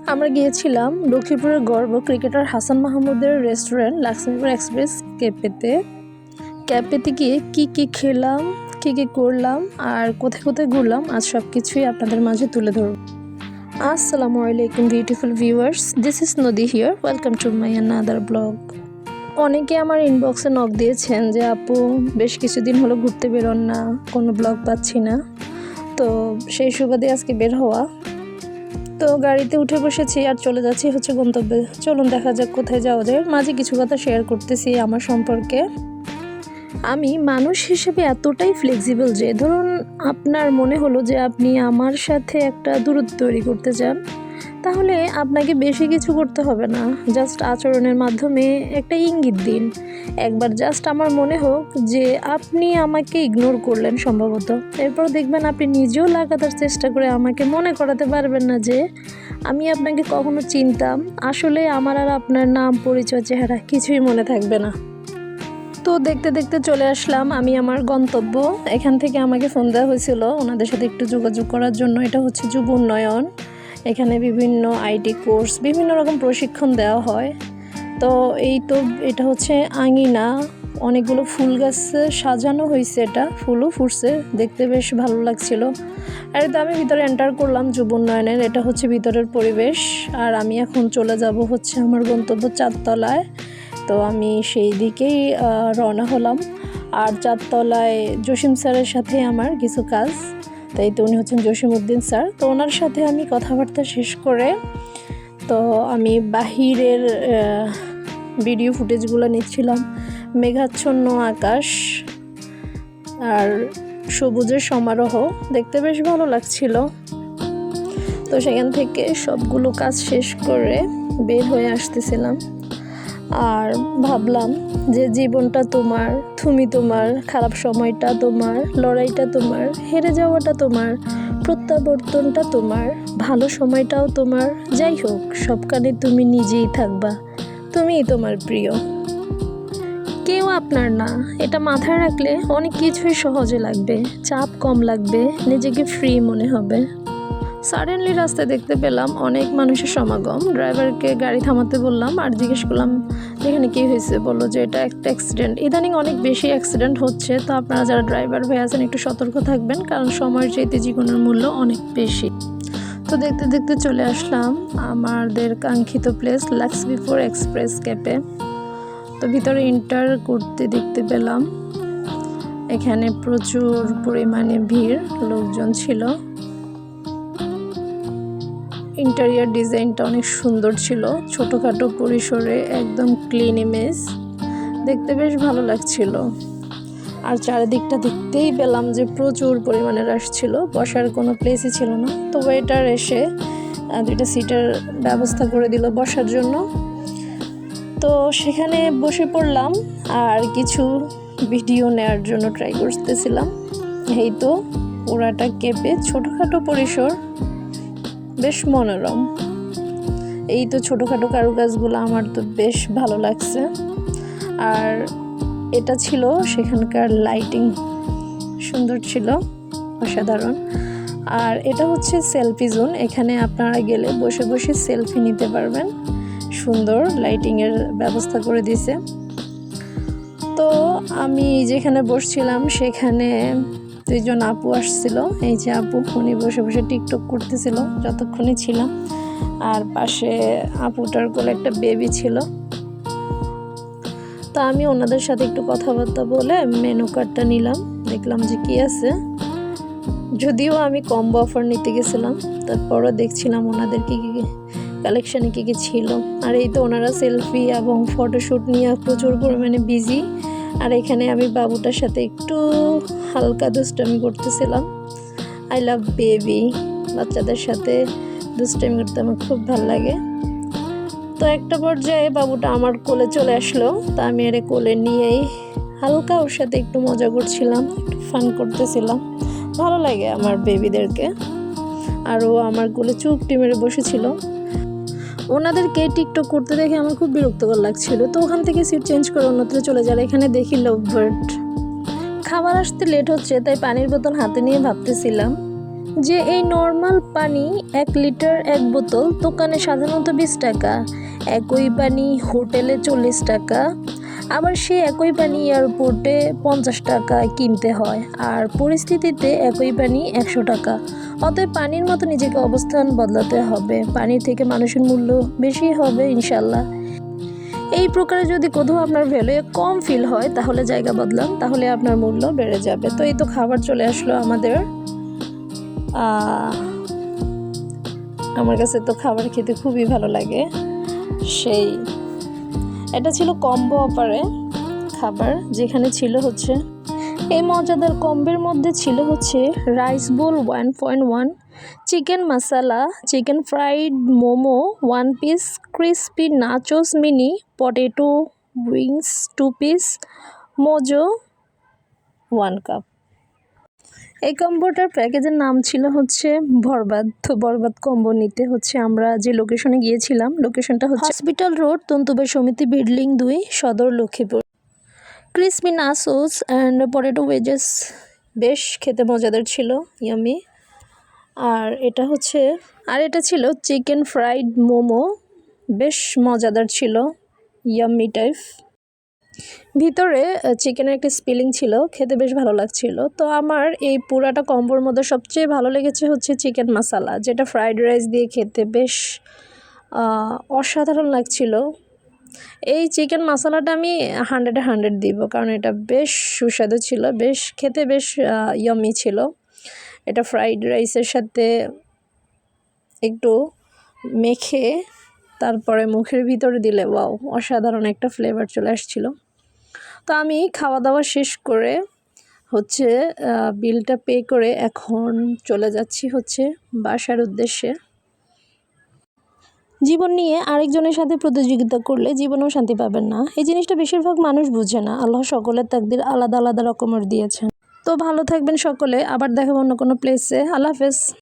আমরা গিয়েছিলাম লক্ষ্মীপুরের গর্ব ক্রিকেটার হাসান মাহমুদের রেস্টুরেন্ট লক্ষ্মীপুর এক্সপ্রেস ক্যাফেতে গিয়ে কি খেলাম, কি করলাম আর কোথায় কোথায় ঘুরলাম আজ সব কিছুই আপনাদের মাঝে তুলে ধরব। আসসালামু আলাইকুম বিউটিফুল ভিউয়ার্স, দিস ইজ নদী here, welcome to my another blog. অনেকে আমার ইনবক্সে নক দিয়েছেন যে আপু বেশ কিছুদিন হলো ঘুরতে বেরোন না, কোনো ব্লগ পাচ্ছি না। তো সেই সুবাদে আজকে বের হওয়া। তো গাড়িতে উঠে বসেছি আর চলে যাচ্ছি হচ্ছে গন্তব্যে। চলুন দেখা যাক কোথায় যাওয়া যায়। মাঝে কিছু কথা শেয়ার করতেছি আমার সম্পর্কে। আমি মানুষ হিসেবে এতটাই ফ্লেক্সিবল যে ধরুন আপনার মনে হলো যে আপনি আমার সাথে একটা দূরত্ব তৈরি করতে চান, তাহলে আপনাকে বেশি কিছু করতে হবে না, জাস্ট আচরণের মাধ্যমে একটা ইঙ্গিত দিন। একবার জাস্ট আমার মনে হোক যে আপনি আমাকে ইগনোর করলেন সম্ভবত, এরপর দেখবেন আপনি নিজেও লাগাতার চেষ্টা করে আমাকে মনে করাতে পারবেন না যে আমি আপনাকে কখনো চিনতাম। আসলে আমার আর আপনার নাম, পরিচয়, চেহারা কিছুই মনে থাকবে না। তো দেখতে দেখতে চলে আসলাম আমি আমার গন্তব্য। এখান থেকে আমাকে ফোন দেওয়া হয়েছিল ওনাদের সাথে একটু যোগাযোগ করার জন্য। এটা হচ্ছে যুব উন্নয়ন। এখানে বিভিন্ন আইটি কোর্স, বিভিন্ন রকম প্রশিক্ষণ দেওয়া হয়। তো এটা হচ্ছে আঙিনা, অনেকগুলো ফুল গাছে সাজানো হয়েছে, এটা ফুলও ফুটছে, দেখতে বেশ ভালো লাগছিল। আর তো আমি ভিতরে এন্টার করলাম যুব উন্নয়নের। এটা হচ্ছে ভিতরের পরিবেশ। আর আমি এখন চলে যাব হচ্ছে আমার গন্তব্য চারতলায়। তো আমি সেই দিকেই রওনা হলাম। আর চারতলায় জসিম স্যারের সাথে আমার কিছু কাজ, তাই তো উনি হচ্ছেন জসিমউদ্দিন স্যার। তো ওনার সাথে আমি কথাবার্তা শেষ করে তো আমি বাহিরের ভিডিও ফুটেজগুলো নিচ্ছিলাম। মেঘাচ্ছন্ন আকাশ আর সবুজের সমারোহ দেখতে বেশ ভালো লাগছিল। তো সেখান থেকে সবগুলো কাজ শেষ করে বের হয়ে আসতেছিলাম। আর ভাবলাম যে জীবনটা তোমার, তুমি তোমার, খারাপ সময়টা তোমার, লড়াইটা তোমার, হেরে যাওয়াটা তোমার, প্রত্যাবর্তনটা তোমার, ভালো সময়টাও তোমার। যাই হোক, সবখানে তুমি নিজেই থাকবা, তুমিই তোমার প্রিয়, কেউ আপনার না। এটা মাথায় রাখলে অনেক কিছুই সহজে লাগবে, চাপ কম লাগবে, নিজেকে ফ্রি মনে হবে। সাডেনলি রাস্তায় দেখতে পেলাম অনেক মানুষের সমাগম। ড্রাইভারকে গাড়ি থামাতে বললাম আর জিজ্ঞেস করলাম যেখানে কী হয়েছে। বললো যে এটা একটা অ্যাক্সিডেন্ট। ইদানিং অনেক বেশি অ্যাক্সিডেন্ট হচ্ছে, তো আপনারা যারা ড্রাইভার ভাই আছেন একটু সতর্ক থাকবেন, কারণ সময়ের চাইতে জীবনের মূল্য অনেক বেশি। তো দেখতে দেখতে চলে আসলাম আমাদের কাঙ্ক্ষিত প্লেস লক্ষ্মীপুর এক্সপ্রেস ক্যাফে। তো ভিতরে এন্টার করতে দেখতে পেলাম এখানে প্রচুর পরিমাণে ভিড়, লোকজন ছিল। ইন্টেরিয়র ডিজাইনটা অনেক সুন্দর ছিল, ছোটোখাটো পরিসরে একদম ক্লিন ইমেজ, দেখতে বেশ ভালো লাগছিল। আর চারিদিকটা দেখতেই পেলাম যে প্রচুর পরিমাণে রাশ ছিল, বসার কোনো প্লেসই ছিল না। তো ওয়েটার এসে 2টা সিটের ব্যবস্থা করে দিল বসার জন্য। তো সেখানে বসে পড়লাম আর কিছু ভিডিও নেওয়ার জন্য ট্রাই করতেছিলাম। এই তো পুরাটা কেঁপে, ছোটোখাটো পরিসর, বেশ মনোরম। এই তো ছোটোখাটো কারুকাজগুলো আমার তো বেশ ভালো লাগছে। আর এটা ছিল সেখানকার লাইটিং, সুন্দর ছিল, অসাধারণ। আর এটা হচ্ছে সেলফি জোন, এখানে আপনারা গেলে বসে বসে সেলফি নিতে পারবেন। সুন্দর লাইটিংয়ের ব্যবস্থা করে দিয়েছে। তো আমি যেখানে বসছিলাম সেখানে 2জন আপু আসছিল। এই যে আপু, উনি বসে বসে টিকটক করতেছিল যতক্ষণই ছিলাম। আর পাশে আপুটার কোলে একটা বেবি ছিল। তো আমি ওনাদের সাথে একটু কথাবার্তা বলে মেনু কার্ডটা নিলাম, দেখলাম যে কী আছে। যদিও আমি কম্বো অফার নিতে গেছিলাম, তারপরও দেখছিলাম ওনাদের কী কালেকশানে কী ছিল। আর এই তো ওনারা সেলফি এবং ফটোশ্যুট নিয়ে প্রচুর পরিমাণে বিজি। আর এখানে আমি বাবুটার সাথে একটু হালকা দুষ্টামি করতেছিলাম। আই লাভ বেবি, বাচ্চাদের সাথে দুষ্টামি করতে আমার খুব ভালো লাগে। তো একটা পর্যায়ে বাবুটা আমার কোলে চলে আসলো, তা আমি এর কোলে নিয়েই হালকা ওর সাথে একটু মজা করছিলাম, একটু ফান করতেছিলাম। ভালো লাগে আমার বেবিদেরকে। আর ও আমার কোলে চুপটি মেরে বসেছিল। ওনাদেরকে টিকটক করতে দেখে আমার খুব বিরক্তকর লাগছিল। তো ওখান থেকে সিট চেঞ্জ করে অন্যত্র চলে যায়। এখানে দেখি লাভ বার্ড। খাবার আসতে লেট হচ্ছে, তাই পানির বোতল হাতে নিয়ে ভাবতেছিলাম যে এই নর্মাল পানি 1 লিটার 1 বোতল দোকানে সাধারণত 20 টাকা, একই পানি হোটেলে 40 টাকা, আবার সেই একই পানি এয়ারপোর্টে 50 টাকায় কিনতে হয়, আর পরিস্থিতিতে একই পানি 100 টাকা। অতএব পানির মতো নিজেকে অবস্থান বদলাতে হবে, পানির থেকে মানুষের মূল্য বেশি হবে ইনশাল্লাহ। এই প্রকারে যদি কোথাও আপনার ভ্যালু কম ফিল হয় তাহলে জায়গা বদলান, তাহলে আপনার মূল্য বেড়ে যাবে। তো এই তো খাবার চলে আসলো আমাদের। আমার কাছে তো খাবার খেতে খুবই ভালো লাগে। সেই এটা ছিল কম্বো অফারে খাবার, যেখানে ছিল হচ্ছে এই মজাদার কম্বের মধ্যে ছিল হচ্ছে rice bowl 1.1, chicken masala, chicken fried momo 1 piece, crispy nachos mini, potato wings 2 piece, mojo 1 cup. এই কম্বোটার প্যাকেজের নাম ছিল হচ্ছে বরবাদ। তো বরবাদ কম্বো নিতে হচ্ছে আমরা যে লোকেশনে গিয়েছিলাম, লোকেশনটা হচ্ছে হসপিটাল রোড, তন্তুবাই সমিতি, বিল্ডিং 2, সদর Lakshmipur. Crispy nachos and potato wages বেশ খেতে মজাদার ছিল, ইয়ামি। আর এটা ছিল চিকেন ফ্রাইড মোমো, বেশ মজাদার ছিল, ইয়াম্মি টাইপ। ভিতরে চিকেনের একটা স্পিলিং ছিল, খেতে বেশ ভালো লাগছিল। তো আমার এই পুরাটা কম্বোর মধ্যে সবচেয়ে ভালো লেগেছে হচ্ছে চিকেন মশালা, যেটা ফ্রাইড রাইস দিয়ে খেতে বেশ অসাধারণ লাগছিল। এই চিকেন মশালাটা আমি 100-এ 100 দিব, কারণ এটা বেশ সুস্বাদু ছিল, বেশ খেতে বেশ ইয়াম্মি ছিল। এটা ফ্রাইড রাইসের সাথে একটু মেখে তারপরে মুখের ভিতরে দিলে ওয়াও, অসাধারণ একটা ফ্লেভার চলে আসছিল। তো আমি খাওয়া দাওয়া শেষ করে হচ্ছে বিলটা পে করে এখন চলে যাচ্ছি হচ্ছে বাসার উদ্দেশ্যে। জীবন নিয়ে আরেকজনের সাথে প্রতিযোগিতা করলে জীবনেও শান্তি পাবেন না, এই জিনিসটা বেশিরভাগ মানুষ বুঝে না। আল্লাহ সকলের তাকদির আলাদা আলাদা রকমের দিয়েছেন। তো ভালো থাকবেন সকলে, আবার দেখাবো অন্য কোনো প্লেসে। আল্লাহ হাফেজ।